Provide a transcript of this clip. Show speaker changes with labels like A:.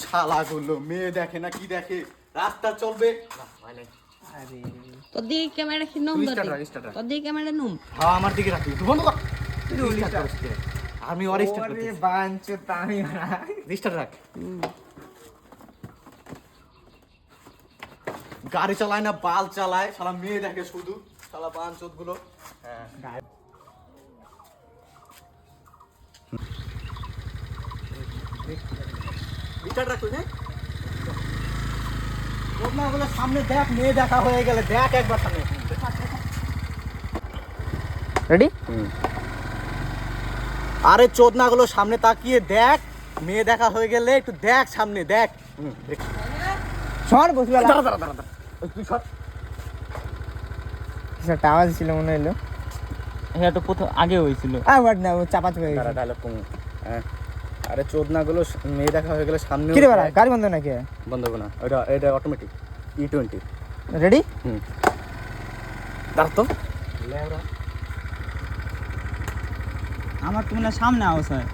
A: শালাগুলো মেয়ে দেখে না কি দেখে, রাস্তা চলবে।
B: তোর দিকে ক্যামেরা কি নুম তোর দিকে ক্যামেরা নুম
A: হ্যাঁ আমার দিকে রাখবি, তুই বন্ধ কর। আমি ওর স্টার্ট
C: ওরে
A: করতেছি,
C: বাঞ্চো তামি মারা
A: স্টার্ট রাখ। গাড়ি চালায় না, বাল চালায়, শালা মেয়ে দেখে শুধু, শালা বাঞ্চোদ গুলো। হ্যাঁ স্টার্ট রাখ তুই। হ্যাঁ ওগুলো সামনে দেখ, মেয়ে দেখা হয়ে গেলে দেখ একবার সামনে।
C: রেডি
A: আরে চোদনাগুলো সামনে তাকিয়ে দেখ, মেয়ে দেখা হয়ে গেলে একটু দেখ সামনে দেখ।
C: সর বসবে
A: দাঁড়া দাঁড়া দাঁড়া দাঁড়া, তুই সর।
C: একটা আওয়াজ ছিল মনে হলো
B: হ্যাঁ তো প্রথম আগে হয়েছিল
C: আবার না ও চাপা চুপে
A: দাঁড়া ডায়লগ কম। হ্যাঁ আরে চোদনাগুলো মেয়ে দেখা হয়ে গেলে সামনে
C: কি রে বাড়া গাড়ি বন্ধ নাকি
A: বন্ধ হবে না, এটা এটা অটোমেটিক E20।
C: রেডি
A: দাঁড়া তো।
B: আমার তুমি না সামনে আওস হয়